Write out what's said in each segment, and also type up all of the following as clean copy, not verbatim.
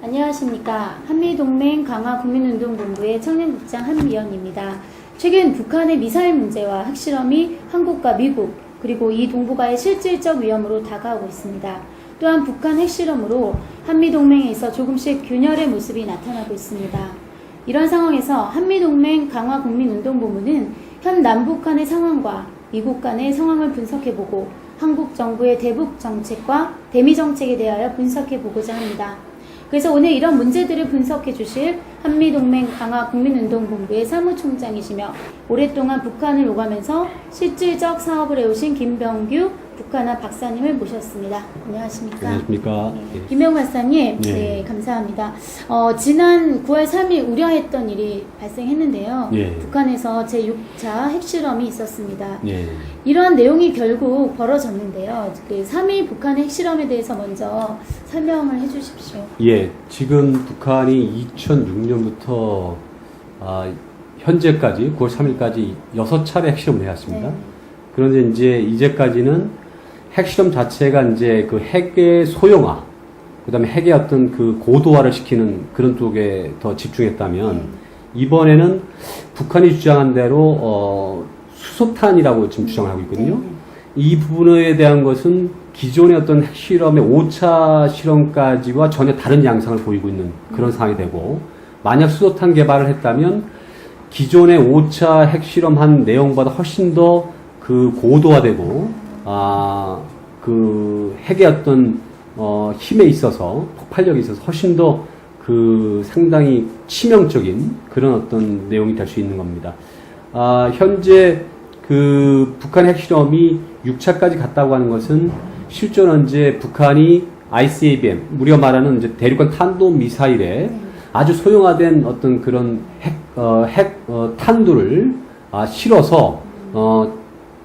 안녕하십니까. 한미동맹 강화국민운동본부의 청년국장 한미연입니다. 최근 북한의 미사일 문제와 핵실험이 한국과 미국 그리고 이 동북아의 실질적 위험으로 다가오고 있습니다. 또한 북한 핵실험으로 한미동맹에 있어 조금씩 균열의 모습이 나타나고 있습니다. 이런 상황에서 한미동맹 강화국민운동본부는 현 남북한의 상황과 미국 간의 상황을 분석해보고 한국 정부의 대북 정책과 대미 정책에 대하여 분석해보고자 합니다. 그래서 오늘 이런 문제들을 분석해 주실 한미동맹 강화국민운동본부의 사무총장이시며 오랫동안 북한을 오가면서 실질적 사업을 해오신 김병규 북한화 박사님을 모셨습니다. 안녕하십니까? 안녕하십니까? 네. 김병규 박사님, 네, 감사합니다. 지난 9월 3일 우려했던 일이 발생했는데요. 북한에서 제6차 핵실험이 있었습니다. 이러한 내용이 결국 벌어졌는데요. 그 3일 북한 핵실험에 대해서 먼저 설명을 해주십시오. 지금 북한이 2006년부터 현재까지 9월 3일까지 6차례 핵실험을 해왔습니다. 그런데 이제까지는 핵실험 자체가 그 핵의 소형화, 그 다음에 핵의 어떤 그 고도화를 시키는 그런 쪽에 더 집중했다면, 이번에는 북한이 주장한 대로, 수소탄이라고 지금 주장을 하고 있거든요. 이 부분에 대한 것은 기존의 어떤 핵실험의 5차 실험까지와 전혀 다른 양상을 보이고 있는 그런 상황이 되고, 만약 수소탄 개발을 했다면 기존의 5차 핵실험한 내용보다 훨씬 더 그 고도화되고, 그 핵의 어떤 힘에 있어서, 폭발력에 있어서 훨씬 더 그 상당히 치명적인 그런 어떤 내용이 될 수 있는 겁니다. 현재 그 북한의 핵실험이 6차까지 갔다고 하는 것은 실제로 북한이 ICBM, 우리가 말하는 대륙간 탄도 미사일에 아주 소형화된 어떤 그런 탄두를 실어서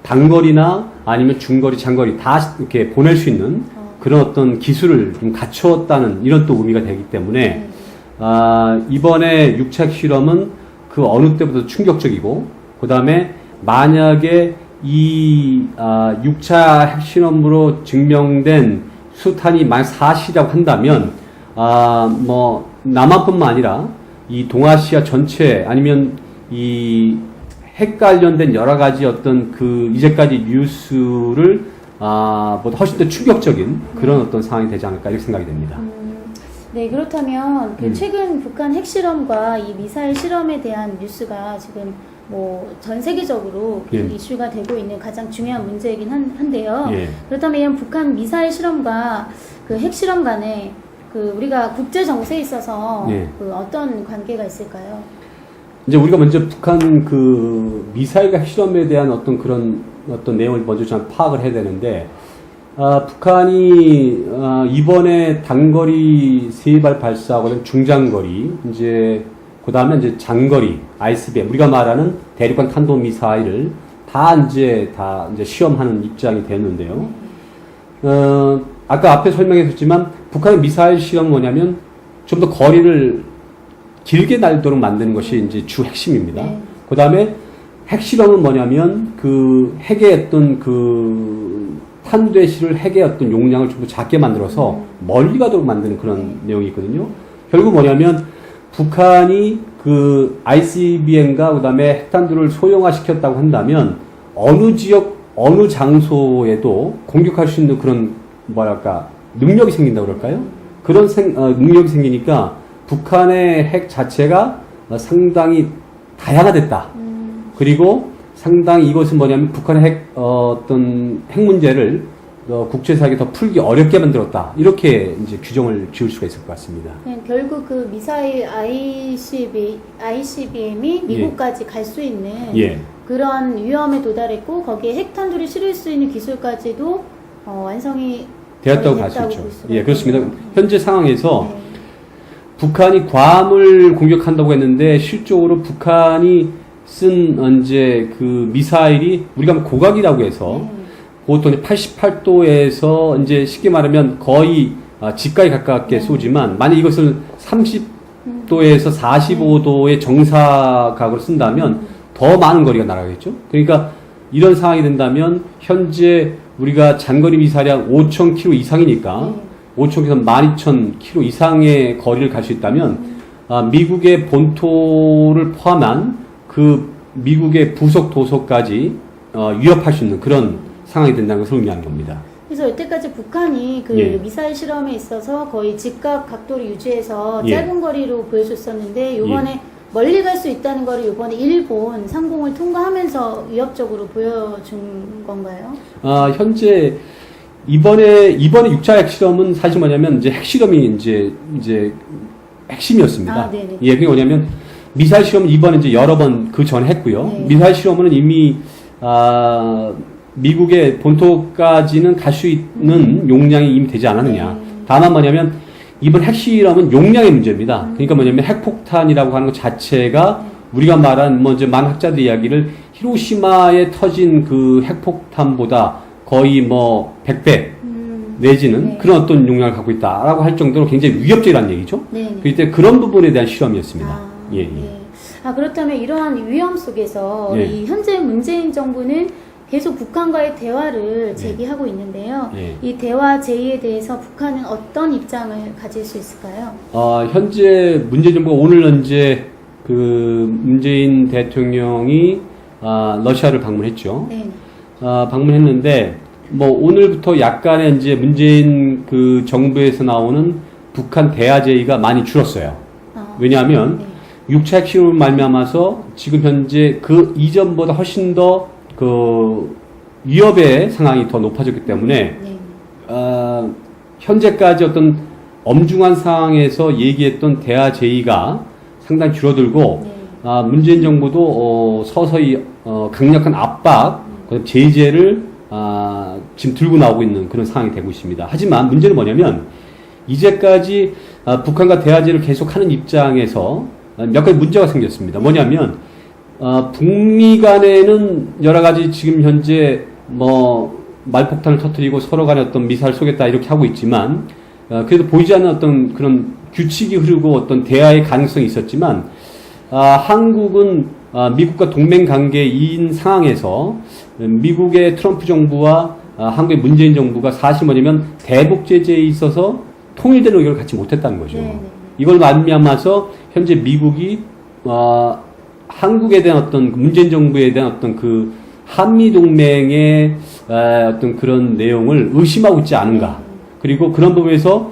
단거리나 아니면 중거리, 장거리 다 이렇게 보낼 수 있는 그런 어떤 기술을 좀 갖추었다는 이런 또 의미가 되기 때문에 이번에 6차 핵실험은 그 어느 때보다 충격적이고, 그 다음에 만약에 이 6차 핵실험으로 증명된 수탄이 만약 사실이라고 한다면 뭐 남한뿐만 아니라 이 동아시아 전체 아니면 이 핵 관련된 여러 가지 어떤 그 이제까지 뉴스를 보다 훨씬 더 충격적인 그런 어떤 상황이 되지 않을까 이렇게 생각이 됩니다. 네, 그렇다면 그 최근 북한 핵실험과 이 미사일 실험에 대한 뉴스가 지금 뭐 전 세계적으로 이슈가 되고 있는 가장 중요한 문제이긴 한데요. 그렇다면 북한 미사일 실험과 그 핵실험 간에 그 우리가 국제 정세에 있어서 그 어떤 관계가 있을까요? 이제 우리가 먼저 북한 그 미사일과 핵실험에 대한 어떤 그런 어떤 내용을 먼저 좀 파악을 해야 되는데, 북한이 이번에 단거리 3발 발사하고는 중장거리, 그 다음에 장거리 ICBM, 우리가 말하는 대륙간 탄도 미사일을 다 시험하는 입장이 됐는데요. 아까 앞에 설명했었지만 북한의 미사일 실험은 뭐냐면 좀 더 거리를 길게 날도록 만드는 것이 주 핵심입니다. 그 다음에 핵실험은 뭐냐면 그 핵의 어떤 그 탄두에 실을 핵의 어떤 용량을 좀 더 작게 만들어서 멀리 가도록 만드는 그런 내용이 있거든요. 결국 뭐냐면 북한이 그 ICBM과 그 다음에 핵탄두를 소형화시켰다고 한다면 어느 지역, 어느 장소에도 공격할 수 있는 그런 능력이 생긴다고 그럴까요? 그런 능력이 생기니까 북한의 핵 자체가 상당히 다양화됐다. 그리고 상당히 이것은 뭐냐면 북한의 어떤 핵 문제를 국제사회에 더 풀기 어렵게 만들었다. 이렇게 규정을 지을 수가 있을 것 같습니다. 결국 그 미사일 ICBM이 미국까지 갈 수 있는 그런 위험에 도달했고, 거기에 핵탄두를 실을 수 있는 기술까지도 완성이 되었다고 볼 수 있죠. 그렇습니다. 현재 상황에서 북한이 괌을 공격한다고 했는데 실적으로 북한이 쓴 그 미사일이 우리가 고각이라고 해서 보통 88도에서 쉽게 말하면 거의 지가에 가깝게 쏘지만, 만약 이것을 30도에서 45도의 정사각으로 쓴다면 더 많은 거리가 날아가겠죠. 그러니까 이런 상황이 된다면 현재 우리가 장거리 미사일이 한 5,000km 이상이니까 5,000km, 12,000km 이상의 거리를 갈 수 있다면 미국의 본토를 포함한 그 미국의 부속 도서까지 위협할 수 있는 그런 상황이 된다는 것을 의미하는 겁니다. 그래서 여태까지 북한이 그 예. 미사일 실험에 있어서 거의 직각 각도를 유지해서 예. 짧은 거리로 보여줬었는데 요번에 멀리 갈 수 있다는 거를 요번에 일본 상공을 통과하면서 위협적으로 보여준 건가요? 현재 이번에 6차 핵실험은 사실 뭐냐면 이제 핵실험이 이제 핵심이었습니다. 네네. 예, 그게 뭐냐면 미사일 실험은 이번에 이제 여러 번 그 전에 했고요. 네. 미사일 실험은 이미 미국의 본토까지는 갈 수 있는 용량이 이미 되지 않았느냐. 다만 뭐냐면 이번 핵실험은 용량의 문제입니다. 그러니까 뭐냐면 핵폭탄이라고 하는 것 자체가 우리가 말한 뭐 이제 많은 학자들 이야기를 히로시마에 터진 그 핵폭탄보다 거의 뭐 100배 내지는 네. 그런 어떤 용량을 갖고 있다라고 할 정도로 굉장히 위협적이라는 얘기죠. 네. 그때 그런 부분에 대한 실험이었습니다. 예, 예. 그렇다면 이러한 위험 속에서 예. 이 현재 문재인 정부는 계속 북한과의 대화를 제기하고 있는데요. 예. 이 대화 제의에 대해서 북한은 어떤 입장을 가질 수 있을까요? 현재 문재인 정부가 오늘 이제 그 문재인 대통령이 러시아를 방문했죠. 네. 방문했는데 뭐 오늘부터 약간의 이제 문재인 그 정부에서 나오는 북한 대화 제의가 많이 줄었어요. 왜냐하면 네. 6차 핵실험을 말미암아서 지금 현재 그 이전보다 훨씬 더 그 위협의 상황이 더 높아졌기 때문에 네. 현재까지 어떤 엄중한 상황에서 얘기했던 대화 제의가 상당히 줄어들고 네. 문재인 정부도 서서히 강력한 압박, 제재를 지금 들고 나오고 있는 그런 상황이 되고 있습니다. 하지만 문제는 뭐냐면 이제까지 북한과 대화제를 계속하는 입장에서 몇 가지 문제가 생겼습니다. 뭐냐면 북미 간에는 여러 가지 지금 현재 뭐 말폭탄을 터뜨리고 서로 간에 어떤 미사를 쏘겠다 이렇게 하고 있지만 그래도 보이지 않는 어떤 그런 규칙이 흐르고 어떤 대화의 가능성이 있었지만 한국은 미국과 동맹 관계인 상황에서 미국의 트럼프 정부와 한국의 문재인 정부가 사실 뭐냐면 대북 제재에 있어서 통일된 의견을 갖지 못했다는 거죠. 네. 이걸 말미암아서 현재 미국이 한국에 대한 어떤 문재인 정부에 대한 어떤 그 한미 동맹의 어떤 그런 내용을 의심하고 있지 않은가. 그리고 그런 부분에서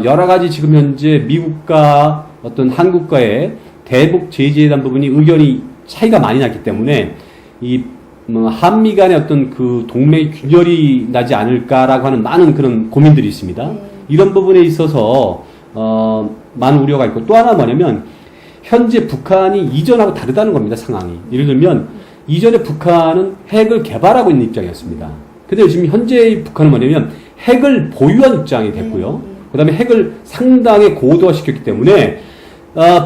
여러 가지 지금 현재 미국과 어떤 한국과의 대북 제재에 대한 부분이 의견이 차이가 많이 났기 때문에 이 한미 간의 어떤 그 동맹 균열이 나지 않을까라고 하는 많은 그런 고민들이 있습니다. 이런 부분에 있어서 많은 우려가 있고 또 하나 뭐냐면 현재 북한이 이전하고 다르다는 겁니다, 상황이. 예를 들면 이전에 북한은 핵을 개발하고 있는 입장이었습니다. 근데 지금 현재의 북한은 뭐냐면 핵을 보유한 입장이 됐고요. 그 다음에 핵을 상당히 고도화시켰기 때문에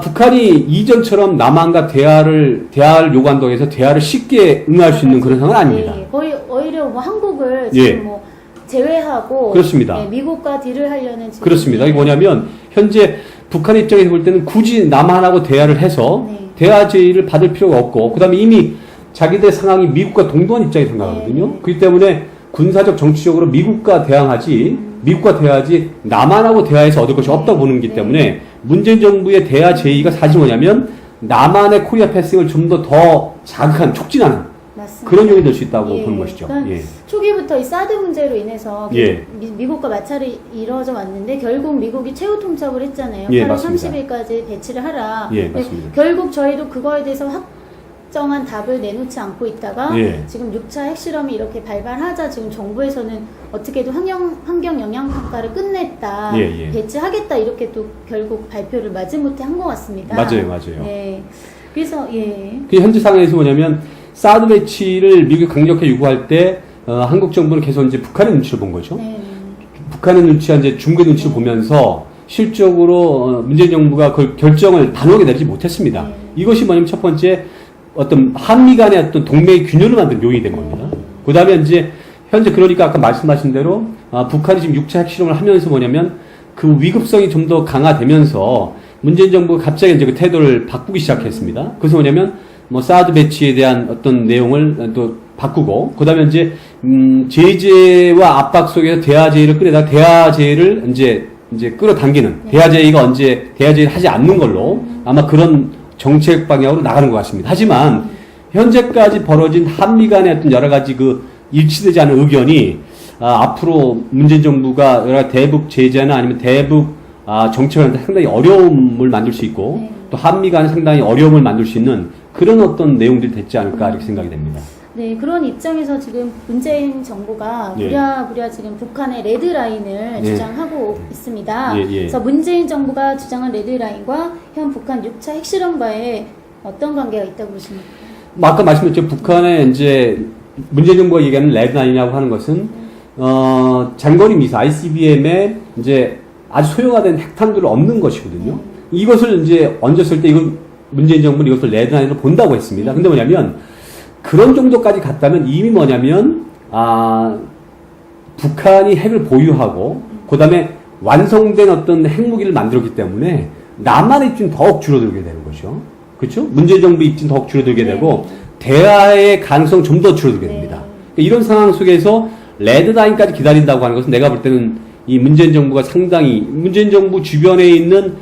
북한이 이전처럼 남한과 대화를 요구한다고 해서 대화를 쉽게 응할 수 있는 그런 상황은 아닙니다. 거의 오히려 뭐 한국을 지금 뭐 제외하고 그렇습니다. 미국과 딜을 하려는 지금 그렇습니다. 이게 뭐냐면 현재 북한의 입장에서 볼 때는 굳이 남한하고 대화를 해서 대화 제의를 받을 필요가 없고 그다음에 이미 자기들 상황이 미국과 동등한 입장에 생각하거든요. 그렇기 때문에 군사적 정치적으로 미국과 대항하지 미국과 대화하지 남한하고 대화해서 얻을 것이 없다고 보는 거기 때문에 문재인 정부의 대화 제의가 사실 뭐냐면 남한의 코리아 패싱을 좀 더 자극한 촉진하는 맞습니다. 그런 요인이 될 수 있다고 보는 것이죠. 그러니까 초기부터 이 사드 문제로 인해서 미국과 마찰이 이루어져 왔는데 결국 미국이 최후 통첩을 했잖아요. 8월 맞습니다. 30일까지 배치를 하라. 맞습니다. 결국 저희도 그거에 대해서 확정한 답을 내놓지 않고 있다가 지금 6차 핵실험이 이렇게 발발하자 지금 정부에서는 어떻게든 환경 영향 평가를 끝냈다. 배치하겠다 이렇게 또 결국 발표를 마지못해 한 것 같습니다. 맞아요. 네. 그래서 그 현재 상황에서 뭐냐면 사드 배치를 미국이 강력하게 요구할 때 한국 정부는 계속 이제 북한의 눈치를 본 거죠. 북한의 눈치와 이제 중국의 눈치를 보면서 실적으로 문재인 정부가 그 결정을 단호하게 내리지 못했습니다. 이것이 뭐냐면 첫 번째 어떤 한미 간의 어떤 동맹의 균열을 만드는 요인이 된 겁니다. 그 다음에 이제 현재 그러니까 아까 말씀하신 대로 북한이 지금 6차 핵실험을 하면서 뭐냐면 그 위급성이 좀 더 강화되면서 문재인 정부가 갑자기 이제 그 태도를 바꾸기 시작했습니다. 그래서 뭐냐면 사드 배치에 대한 어떤 내용을 또 바꾸고, 그 다음에 이제 제재와 압박 속에서 대화제의를 끌어다 대화제의를 이제 끌어당기는 대화제의가 언제 대화제의를 하지 않는 걸로 아마 그런 정책 방향으로 나가는 것 같습니다. 하지만 현재까지 벌어진 한미 간의 어떤 여러 가지 그 일치되지 않은 의견이 앞으로 문재인 정부가 여러 가지 대북 제재나 아니면 대북 정책을 상당히 어려움을 만들 수 있고 또 한미 간에 상당히 어려움을 만들 수 있는 그런 어떤 내용들이 됐지 않을까 이렇게 생각이 됩니다. 네, 그런 입장에서 지금 문재인 정부가 부랴부랴 지금 북한의 레드라인을 주장하고 있습니다. 그래서 문재인 정부가 주장한 레드라인과 현 북한 6차 핵실험과의 어떤 관계가 있다고 보십니까? 아까 말씀드렸죠. 북한의 이제 문재인 정부가 얘기하는 레드라인이라고 하는 것은 장거리 미사일 ICBM에 이제 아주 소형화된 핵탄두를 없는 것이거든요. 이것을 이제 얹었을 때 이건 문재인 정부는 이것을 레드라인으로 본다고 했습니다. 근데 뭐냐면 그런 정도까지 갔다면 이미 뭐냐면 북한이 핵을 보유하고 그다음에 완성된 어떤 핵무기를 만들었기 때문에 남한의 입지는 더욱 줄어들게 되는 거죠. 그렇죠? 문재인 정부 입지는 더욱 줄어들게 되고 대화의 가능성 좀 더 줄어들게 됩니다. 그러니까 이런 상황 속에서 레드라인까지 기다린다고 하는 것은 내가 볼 때는 이 문재인 정부가 상당히 문재인 정부 주변에 있는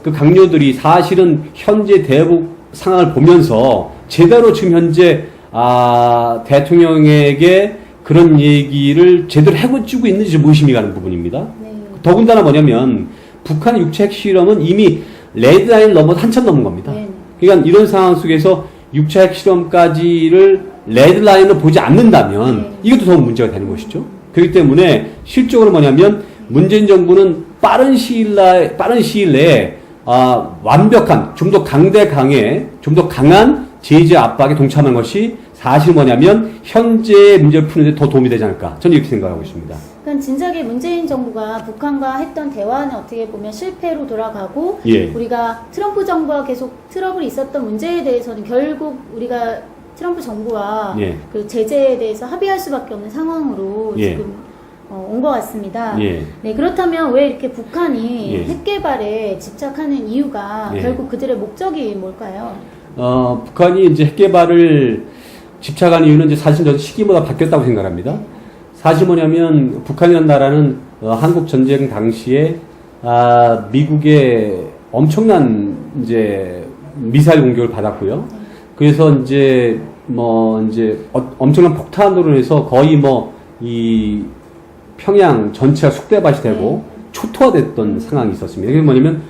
그 강요들이 사실은 현재 대북 상황을 보면서 제대로 지금 현재 대통령에게 그런 얘기를 제대로 해주고 있는지 의심이 가는 부분입니다. 더군다나 뭐냐면 북한의 육체 핵실험은 이미 레드라인을 넘어서 한참 넘은 겁니다. 그러니까 이런 상황 속에서 육체 핵실험까지를 레드라인으로 보지 않는다면 이것도 더 문제가 되는 것이죠. 그렇기 때문에 실적으로 뭐냐면 문재인 정부는 빠른 시일 내에 완벽한 좀 더 좀 더 강한 제재 압박에 동참한 것이 사실 뭐냐면 현재의 문제를 푸는 데 더 도움이 되지 않을까 저는 이렇게 생각하고 있습니다. 그러니까 진작에 문재인 정부가 북한과 했던 대화는 어떻게 보면 실패로 돌아가고 우리가 트럼프 정부와 계속 트러블이 있었던 문제에 대해서는 결국 우리가 트럼프 정부와 그 제재에 대해서 합의할 수밖에 없는 상황으로 지금 온 것 같습니다. 네, 그렇다면 왜 이렇게 북한이 핵 개발에 집착하는 이유가 결국 그들의 목적이 뭘까요? 북한이 이제 핵 개발을 집착하는 이유는 이제 사실 저 시기보다 바뀌었다고 생각합니다. 사실 뭐냐면 북한이라는 나라는 한국 전쟁 당시에 미국의 엄청난 이제 미사일 공격을 받았고요. 그래서 이제 엄청난 폭탄으로 해서 거의 이 평양 전체가 쑥대밭이 되고 초토화됐던 상황이 있었습니다. 그게 뭐냐면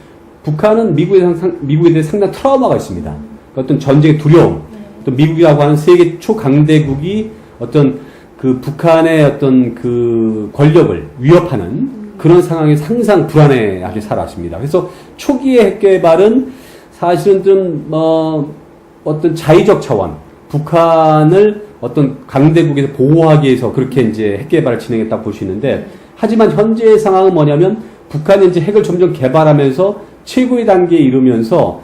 북한은 미국에 대해 상당한 트라우마가 있습니다. 어떤 전쟁의 두려움, 또 미국이라고 하는 세계 초강대국이 어떤 그 북한의 어떤 그 권력을 위협하는 그런 상황에서 항상 불안해하게 살아왔습니다. 그래서 초기의 핵 개발은 사실은 좀 어떤 자의적 차원, 북한을 어떤 강대국에서 보호하기 위해서 그렇게 이제 핵 개발을 진행했다고 볼 수 있는데, 하지만 현재의 상황은 뭐냐면 북한이 이제 핵을 점점 개발하면서 최고의 단계에 이르면서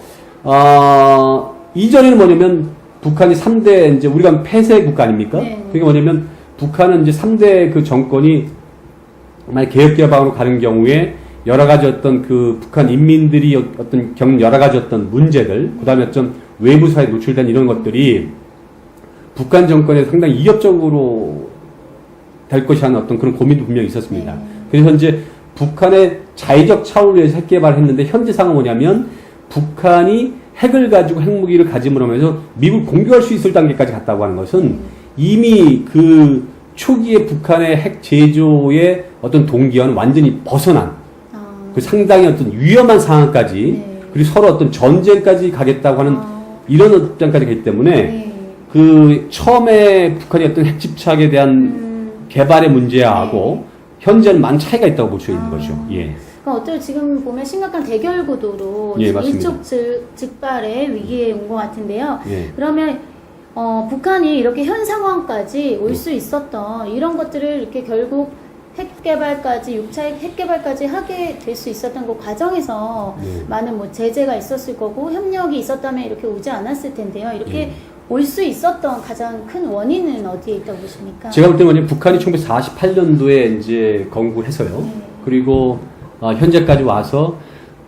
이전에는 뭐냐면 북한이 3대 이제 우리가 폐쇄 국가 아닙니까? 그게 뭐냐면 북한은 이제 3대 그 정권이 만약 개혁 개방으로 가는 경우에 여러 가지 어떤 그 북한 인민들이 어떤 겪는 여러 가지 어떤 문제들, 그다음에 어떤 외부 사회에 노출된 이런 것들이 북한 정권에 상당히 이협적으로 될 것이라는 어떤 그런 고민도 분명히 있었습니다. 그래서 이제 북한의 자의적 차원을 위해서 핵 개발을 했는데, 현재 상황은 뭐냐면 북한이 핵을 가지고 핵무기를 가짐으로 하면서 미국을 공격할 수 있을 단계까지 갔다고 하는 것은 이미 그 초기에 북한의 핵 제조의 어떤 동기와는 완전히 벗어난 그 상당히 어떤 위험한 상황까지 그리고 서로 어떤 전쟁까지 가겠다고 하는 이런 입장까지 가기 때문에 그 처음에 북한이 어떤 핵 집착에 대한 개발의 문제하고 현재는 많은 차이가 있다고 볼 수 있는 거죠. 그러니까 어쩌면 지금 보면 심각한 대결 구도로 일촉즉발의 위기에 온 것 같은데요. 그러면 북한이 이렇게 현 상황까지 올 수 있었던 이런 것들을 이렇게 결국 핵 개발까지 6차 핵 개발까지 하게 될 수 있었던 그 과정에서 많은 뭐 제재가 있었을 거고 협력이 있었다면 이렇게 오지 않았을 텐데요. 이렇게 올 수 있었던 가장 큰 원인은 어디에 있다고 보십니까? 제가 볼 때는 북한이 1948년도에 이제 건국을 해서요. 그리고 현재까지 와서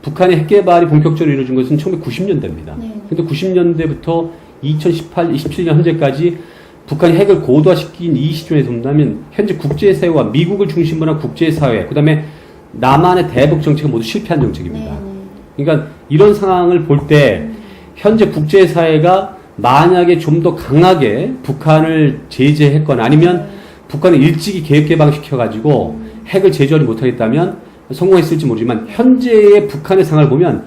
북한의 핵 개발이 본격적으로 이루어진 것은 1990년대입니다. 근데 90년대부터 2018, 27년 현재까지 북한이 핵을 고도화시킨 이 시점에서 본다면 현재 국제사회와 미국을 중심으로 한 국제사회, 그 다음에 남한의 대북 정책은 모두 실패한 정책입니다. 그러니까 이런 상황을 볼 때 현재 국제사회가 만약에 좀 더 강하게 북한을 제재했거나 아니면 북한을 일찍이 계획 개방시켜가지고 핵을 제조하지 못하겠다면 성공했을지 모르지만 현재의 북한의 상황을 보면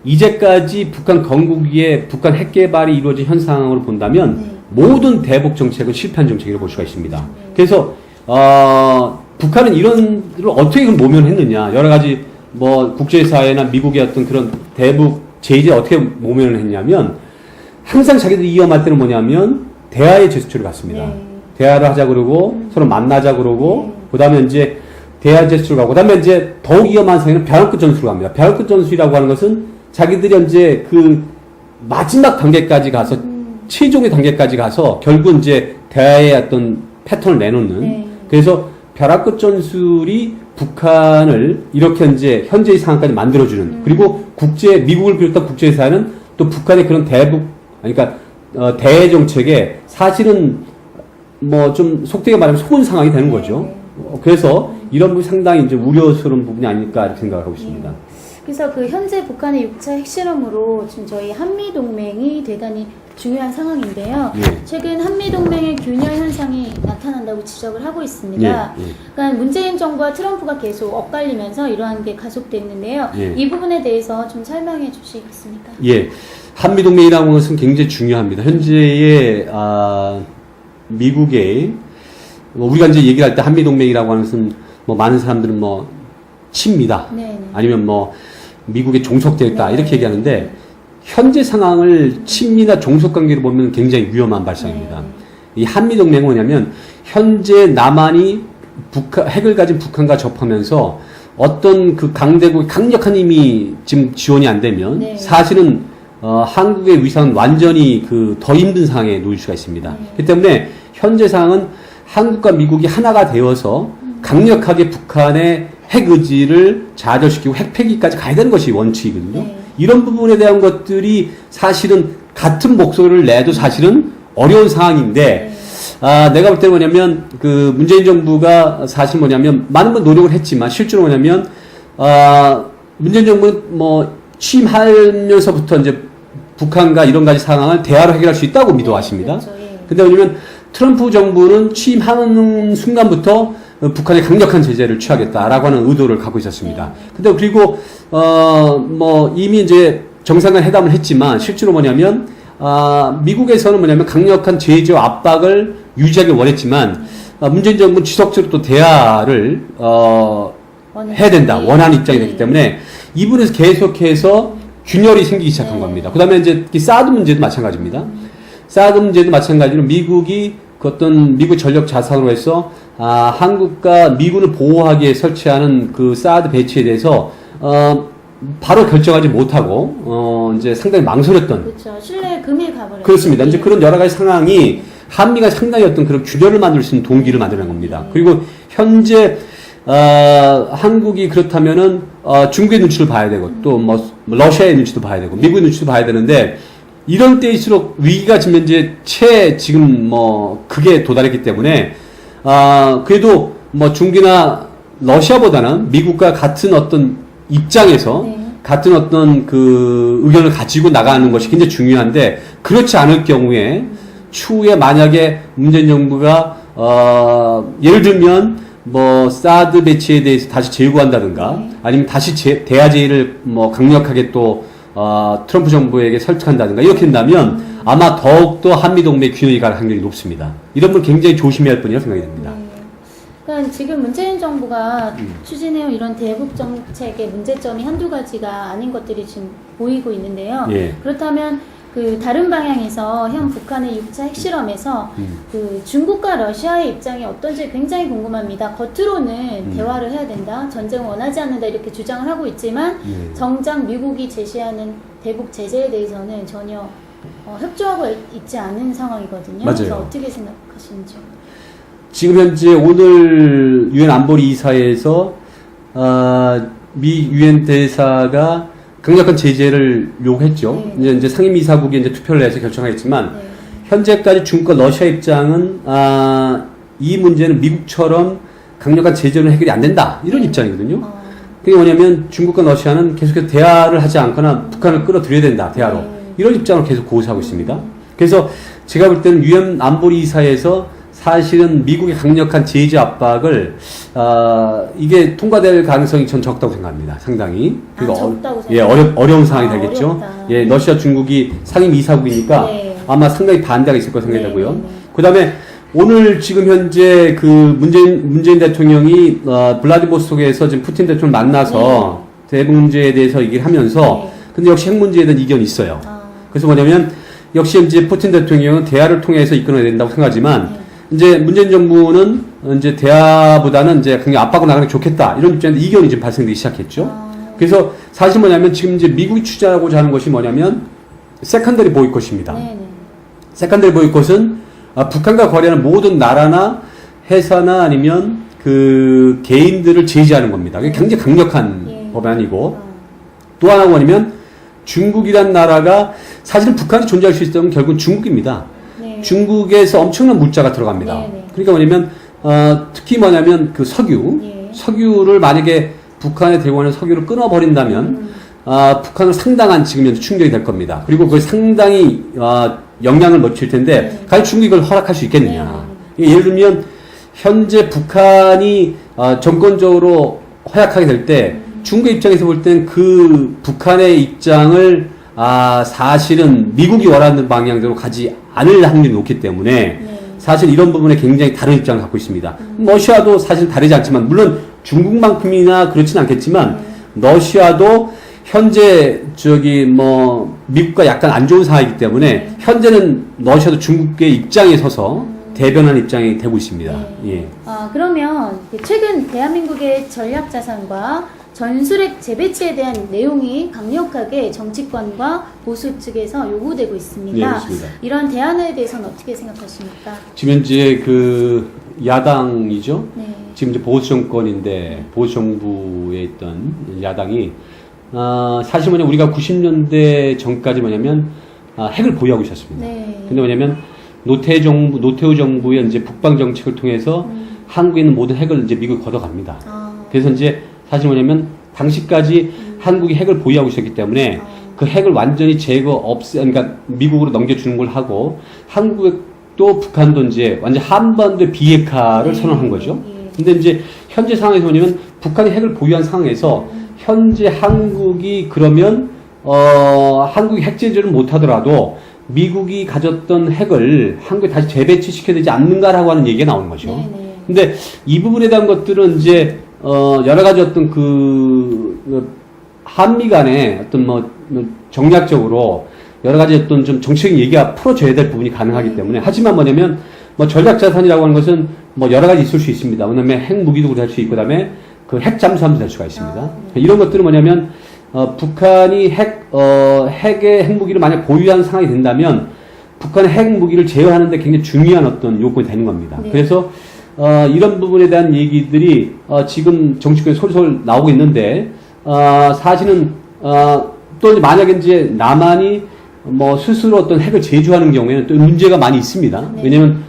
이제까지 북한 건국위에 북한 핵 개발이 이루어진 현 상황으로 본다면 모든 대북 정책은 실패한 정책이라고 볼 수가 있습니다. 그래서 북한은 이런 를 어떻게 모면했느냐, 여러 가지 뭐 국제사회나 미국의 어떤 그런 대북 제재 어떻게 모면을 했냐면 항상 자기들이 위험할 때는 뭐냐면 대화의 제스처를 갖습니다. 대화를 하자 그러고 서로 만나자 그러고 그다음에 이제 대화 제스처를 가고 그다음에 이제 더욱 위험한 상황에는 벼랑 끝 전술을 갑니다. 벼랑 끝 전술이라고 하는 것은 자기들이 이제 그 마지막 단계까지 가서 최종의 단계까지 가서 결국 이제 대화의 어떤 패턴을 내놓는 그래서 벼락 끝 전술이 북한을 이렇게 이제 현재의 상황까지 만들어주는 그리고 미국을 비롯한 국제사회는 또 북한의 그런 대북 그러니까 대외 정책에 사실은 뭐 좀 속되게 말하면 속은 상황이 되는 거죠. 그래서 이런 부분이 상당히 이제 우려스러운 부분이 아닐까 이렇게 생각하고 있습니다. 그래서 그 현재 북한의 6차 핵실험으로 지금 저희 한미동맹이 대단히 중요한 상황인데요. 최근 한미동맹의 균열 현상이 나타난다고 지적을 하고 있습니다. 그러니까 문재인 정부와 트럼프가 계속 엇갈리면서 이러한 게 가속됐는데요. 이 부분에 대해서 좀 설명해 주시겠습니까? 한미동맹이라는 것은 굉장히 중요합니다. 현재의 미국의 우리가 이제 얘기를 할 때 한미동맹이라고 하는 것은 뭐 많은 사람들은 뭐 친미다. 아니면 뭐 미국에 종속되었다 이렇게 얘기하는데 현재 상황을 친미나 종속 관계로 보면 굉장히 위험한 발상입니다. 이 한미동맹은 뭐냐면 현재 남한이 핵을 가진 북한과 접하면서 어떤 그 강대국의 강력한 힘이 지금 지원이 안 되면 사실은 한국의 위상은 완전히 그 더 힘든 상황에 놓일 수가 있습니다. 그렇기 때문에 현재 상황은 한국과 미국이 하나가 되어서 강력하게 북한의 핵 의지를 좌절시키고 핵 폐기까지 가야 되는 것이 원칙이거든요. 이런 부분에 대한 것들이 사실은 같은 목소리를 내도 사실은 어려운 상황인데 내가 볼 때는 뭐냐면 그 문재인 정부가 사실 뭐냐면 많은 노력을 했지만 실제로 뭐냐면 문재인 정부는 뭐 취임하면서부터 이제 북한과 이런 가지 상황을 대화로 해결할 수 있다고 믿어왔습니다. 근데 왜냐면 트럼프 정부는 취임하는 순간부터 북한에 강력한 제재를 취하겠다라고 하는 의도를 갖고 있었습니다. 근데 그리고 뭐 이미 이제 정상간 회담을 했지만 실제로 뭐냐면 미국에서는 뭐냐면 강력한 제재와 압박을 유지하길 원했지만 문재인 정부는 지속적으로 또 대화를 해야 된다 원하는 입장이 됐기 때문에 이 부분에서 계속해서 균열이 생기기 시작한 겁니다. 그 다음에 이제 사드 문제도 마찬가지입니다. 사드 문제도 마찬가지로 미국이 그 어떤 미국 전력 자산으로 해서 한국과 미군을 보호하기에 설치하는 그 사드 배치에 대해서 바로 결정하지 못하고 이제 상당히 망설였던. 그렇죠. 신뢰의 금이 가버렸죠. 그렇습니다. 이제 그런 여러 가지 상황이 한미가 상당히 어떤 그런 균열을 만들 수 있는 동기를 만드는 겁니다. 그리고 현재 한국이 그렇다면은 중국의 눈치를 봐야 되고 또 뭐 러시아의 눈치도 봐야 되고 미국의 눈치도 봐야 되는데 이런 때일수록 위기가 지금 이제 지금 뭐 극에 도달했기 때문에 그래도 뭐 중국이나 러시아보다는 미국과 같은 어떤 입장에서 같은 어떤 그 의견을 가지고 나가는 것이 굉장히 중요한데 그렇지 않을 경우에 추후에 만약에 문재인 정부가 예를 들면 뭐 사드 배치에 대해서 다시 재고한다든가 아니면 다시 대화 제의를 뭐 강력하게 또 트럼프 정부에게 설득한다든가 이렇게 된다면 아마 더욱더 한미동맹 균열이 갈 확률이 높습니다. 이런 분 굉장히 조심해야 할 분이라고 생각이 됩니다. 그러니까 지금 문재인 정부가 추진해온 이런 대북 정책의 문제점이 한두 가지가 아닌 것들이 지금 보이고 있는데요. 그렇다면 그 다른 방향에서 현 북한의 6차 핵실험에서 그 중국과 러시아의 입장이 어떤지 굉장히 궁금합니다. 겉으로는 대화를 해야 된다, 전쟁을 원하지 않는다 이렇게 주장을 하고 있지만 정작 미국이 제시하는 대북 제재에 대해서는 전혀 협조하고 있지 않은 상황이거든요. 맞아요. 그래서 어떻게 생각하시는지요? 지금 현재 오늘 유엔 안보리 이사회에서 미 유엔 대사가 강력한 제재를 요구했죠. 이제 상임이사국이 이제 투표를 해서 결정하겠지만 현재까지 중국과 러시아 입장은 이 문제는 미국처럼 강력한 제재로 해결이 안 된다 이런 입장이거든요. 그게 뭐냐면 중국과 러시아는 계속해서 대화를 하지 않거나 북한을 끌어들여야 된다 대화로 이런 입장을 계속 고수하고 있습니다. 그래서 제가 볼 때는 유엔 안보리 이사회에서 사실은 미국의 강력한 제재 압박을 이게 통과될 가능성이 전 적다고 생각합니다. 상당히. 적다고 어려운 상황이 되겠죠. 어렵다. 예, 러시아, 중국이 상임 이사국이니까 네. 아마 상당히 반대가 있을 거라 생각이 되고요. 네. 그다음에 오늘 지금 현재 그 문재인 대통령이 블라디보스톡에서 지금 푸틴 대통령 만나서 대북 문제에 대해서 얘기를 하면서 근데 역시 핵 문제에 대한 이견이 있어요. 그래서 뭐냐면 역시 이제 푸틴 대통령은 대화를 통해서 이끌어내야 된다고 생각하지만 이제 문재인 정부는 이제 대화보다는 이제 그냥 압박으로 나가는 게 좋겠다 이런 입장인데 이견이 지금 발생되기 시작했죠. 그래서 사실 뭐냐면 지금 이제 미국이 추진하고자 하는 것이 뭐냐면 세컨더리 보이콧입니다. 세컨더리 보이콧은 북한과 거래하는 모든 나라나 회사나 아니면 그 개인들을 제재하는 겁니다. 이게 굉장히 강력한 법안이고 또 하나가 뭐냐면 중국이란 나라가 사실은 북한이 존재할 수 있다면 결국은 중국입니다. 중국에서 엄청난 물자가 들어갑니다. 그러니까 뭐냐면 특히 뭐냐면 그 석유를 만약에 북한에 대공하는 석유를 끊어버린다면 북한은 상당한 지금 현재 충격이 될 겁니다. 그리고 그걸 상당히 영향을 미칠 텐데 과연 중국이 이걸 허락할 수 있겠느냐. 예를 들면 현재 북한이 정권적으로 허약하게 될 때 중국의 입장에서 볼 땐 그 북한의 입장을 사실은 미국이 원하는 방향대로 가지 않을 확률이 높기 때문에 사실 이런 부분에 굉장히 다른 입장을 갖고 있습니다. 러시아도 사실 다르지 않지만 물론 중국만큼이나 그렇지는 않겠지만 러시아도 현재 미국과 약간 안 좋은 상황이기 때문에 현재는 러시아도 중국의 입장에 서서 대변하는 입장이 되고 있습니다. 예. 그러면 최근 대한민국의 전략자산과 전술핵 재배치에 대한 내용이 강력하게 정치권과 보수 측에서 요구되고 있습니다. 네, 그렇습니다. 이런 대안에 대해서는 어떻게 생각하십니까? 지금 이제 그 야당이죠. 네. 지금 이제 보수 정권인데 보수 정부에 있던 야당이 사실 뭐냐 우리가 90년대 전까지 뭐냐면 핵을 보유하고 있었습니다. 근데 뭐냐면 노태우 정부의 이제 북방 정책을 통해서 한국에 있는 모든 핵을 이제 미국이 걷어갑니다. 그래서 이제 사실 뭐냐면 당시까지 한국이 핵을 보유하고 있었기 때문에 그 핵을 완전히 그러니까 미국으로 넘겨주는 걸 하고 한국도 북한도 이제 완전 한반도의 비핵화를 선언한 거죠. 근데 이제 현재 상황에서 뭐냐면 북한이 핵을 보유한 상황에서 현재 한국이 그러면 한국이 핵 제재를 못 하더라도 미국이 가졌던 핵을 한국에 다시 재배치시켜야 되지 않는가라고 하는 얘기가 나오는 거죠. 근데 이 부분에 대한 것들은 이제 여러 가지 어떤 한미 간에 어떤 정략적으로 여러 가지 어떤 좀 정치적인 얘기가 풀어져야 될 부분이 가능하기 때문에 하지만 뭐냐면 전략자산이라고 하는 것은 여러 가지 있을 수 있습니다. 왜냐면 핵무기도 될 수 있고 그다음에 그 핵 잠수함도 될 수가 있습니다. 이런 것들은 뭐냐면 북한이 핵의 핵무기를 만약 보유한 상황이 된다면 북한의 핵무기를 제어하는데 굉장히 중요한 어떤 요건이 되는 겁니다. 그래서 이런 부분에 대한 얘기들이 지금 정치권에 솔솔 나오고 있는데 사실은 또 만약에 이제 남한이 스스로 어떤 핵을 제조하는 경우에는 또 문제가 많이 있습니다. 왜냐면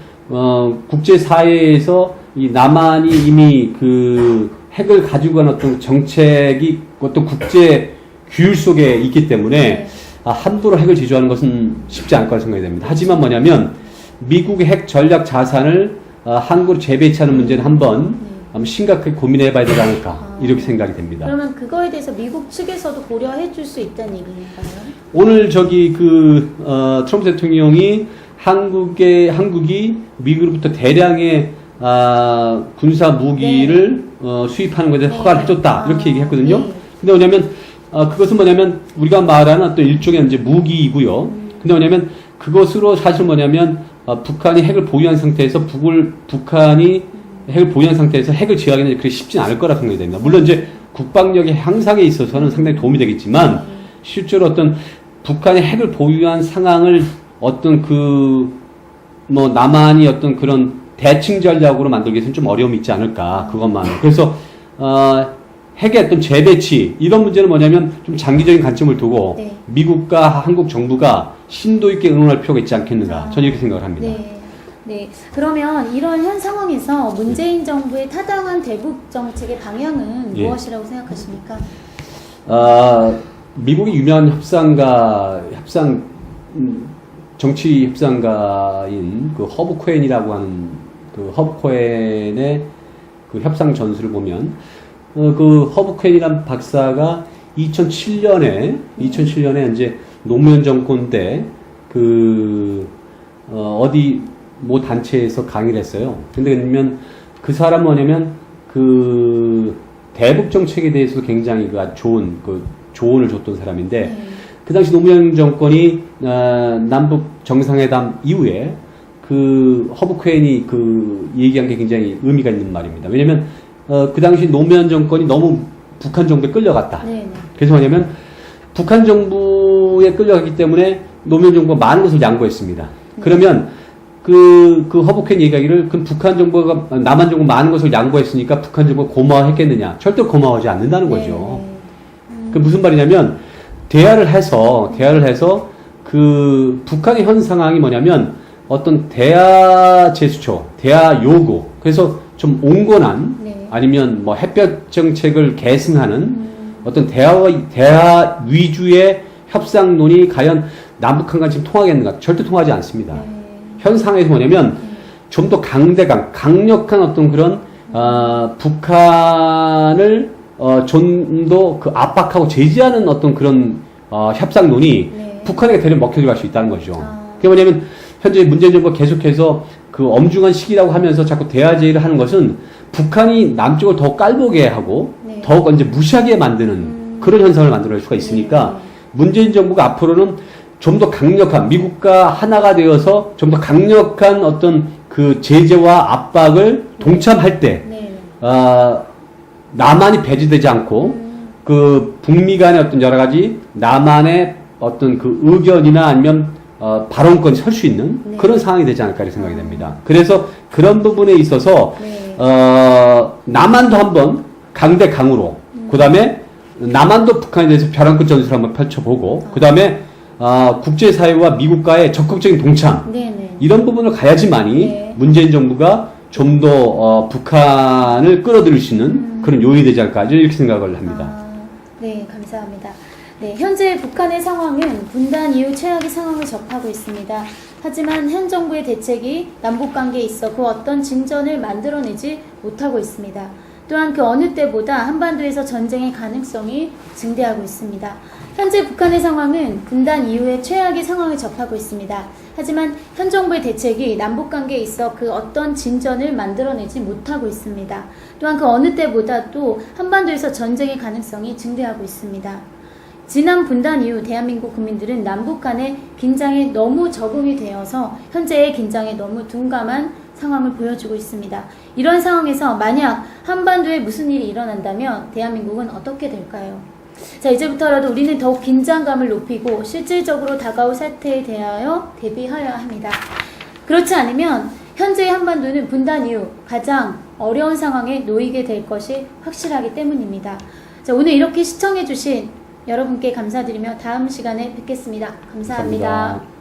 국제사회에서 이 남한이 이미 그 핵을 가지고 간 어떤 정책이 어떤 국제 규율 속에 있기 때문에 함부로 핵을 제조하는 것은 쉽지 않을 거라 생각이 됩니다. 하지만 뭐냐면 미국의 핵 전략 자산을 한국으로 재배치하는 문제는 한번 심각하게 고민해 봐야 되지 않을까 이렇게 생각이 됩니다. 그러면 그거에 대해서 미국 측에서도 고려해 줄 수 있다는 얘기인가요? 오늘 트럼프 대통령이 한국이 미국으로부터 대량의 군사 무기를 수입하는 것에 대해서 허가를 해줬다 이렇게 얘기했거든요. 근데 뭐냐면 그것은 뭐냐면 우리가 말하는 어떤 일종의 이제 무기이고요. 근데 뭐냐면 그것으로 사실 뭐냐면 북한이 핵을 보유한 상태에서 북한이 핵을 보유한 상태에서 핵을 제어하기는 그렇게 쉽진 않을 거라 생각이 됩니다. 물론 이제 국방력의 향상에 있어서는 상당히 도움이 되겠지만 실제로 어떤 북한의 핵을 보유한 상황을 어떤 남한이 어떤 그런 대칭 전략으로 만들기 위해서는 좀 어려움이 있지 않을까 그것만. 그래서 핵의 어떤 재배치 이런 문제는 뭐냐면 좀 장기적인 관점을 두고 네. 미국과 한국 정부가 심도 있게 응원할 필요가 있지 않겠는가 저는 이렇게 생각을 합니다. 네. 네. 그러면 이런 현 상황에서 문재인 정부의 타당한 대북 정책의 방향은 예. 무엇이라고 생각하십니까? 미국의 유명한 정치 협상가인 그 허브 코엔이라고 하는 그 허브 코엔의 그 협상 전술을 보면 그 허브 코엔이란 박사가 2007년에 이제 노무현 정권 때 어디 모 단체에서 강의를 했어요. 근데 그러면 그 사람은 뭐냐면 그 대북 정책에 대해서도 굉장히 그 아주 좋은 그 조언을 줬던 사람인데 그 당시 노무현 정권이 남북 정상회담 이후에 그 허브 코엔이 그 얘기한 게 굉장히 의미가 있는 말입니다. 왜냐면 그 당시 노무현 정권이 너무 북한 정부에 끌려갔다. 네. 그래서 뭐냐면 북한 정부에 끌려갔기 때문에 노무현 정부가 많은 것을 양보했습니다. 그러면 그 허브 코엔 얘기하기를 그 북한 정부가 남한 정부 많은 것을 양보했으니까 북한 정부가 고마워했겠느냐? 절대 고마워하지 않는다는 거죠. 그 무슨 말이냐면 대화를 해서 그 북한의 현 상황이 뭐냐면 어떤 대화 제스처, 대화 요구, 그래서 좀 온건한 네. 아니면 뭐 햇볕 정책을 계승하는 어떤 대화 위주의 협상론이 과연 남북한 간 지금 통하겠는가? 절대 통하지 않습니다. 현 상황에서 뭐냐면 좀 더 강력한 어떤 그런 북한을 좀 더 그 압박하고 제지하는 어떤 그런 협상론이 북한에게 대려 먹혀 들어갈 수 있다는 거죠. 그게 뭐냐면 현재 문재인 정부가 계속해서 그 엄중한 시기라고 하면서 자꾸 대화 제의를 하는 것은 북한이 남쪽을 더 깔보게 하고 더욱 이제 무시하게 만드는 그런 현상을 만들어낼 수가 있으니까 문재인 정부가 앞으로는 좀 더 강력한 미국과 하나가 되어서 좀 더 강력한 어떤 그 제재와 압박을 동참할 때 남한이 배제되지 않고 그 북미 간의 어떤 여러 가지 남한의 어떤 그 의견이나 아니면 발언권이 설 수 있는 그런 상황이 되지 않을까 생각이 됩니다. 그래서 그런 부분에 있어서 남한도 한번 강대강으로 그 다음에 남한도 북한에 대해서 벼랑끝 전술을 한번 펼쳐보고 그 다음에 국제사회와 미국과의 적극적인 동참 이런 부분을 가야지만이 문재인 정부가 좀 더 북한을 끌어들일 수 있는 그런 요인이 되지 않을까 이렇게 생각을 합니다. 네, 감사합니다. 네, 현재 북한의 상황은 분단 이후 최악의 상황을 접하고 있습니다. 하지만 현 정부의 대책이 남북관계에 있어 그 어떤 진전을 만들어내지 못하고 있습니다. 또한 그 어느 때보다 한반도에서 전쟁의 가능성이 증대하고 있습니다. 현재 북한의 상황은 분단 이후에 최악의 상황을 접하고 있습니다. 하지만 현 정부의 대책이 남북관계에 있어 그 어떤 진전을 만들어내지 못하고 있습니다. 또한 그 어느 때보다 또 한반도에서 전쟁의 가능성이 증대하고 있습니다. 지난 분단 이후 대한민국 국민들은 남북 간의 긴장에 너무 적응이 되어서 현재의 긴장에 너무 둔감한 상황을 보여주고 있습니다. 이런 상황에서 만약 한반도에 무슨 일이 일어난다면 대한민국은 어떻게 될까요? 자, 이제부터라도 우리는 더욱 긴장감을 높이고 실질적으로 다가올 사태에 대하여 대비해야 합니다. 그렇지 않으면 현재의 한반도는 분단 이후 가장 어려운 상황에 놓이게 될 것이 확실하기 때문입니다. 자, 오늘 이렇게 시청해주신 여러분께 감사드리며 다음 시간에 뵙겠습니다. 감사합니다. 감사합니다.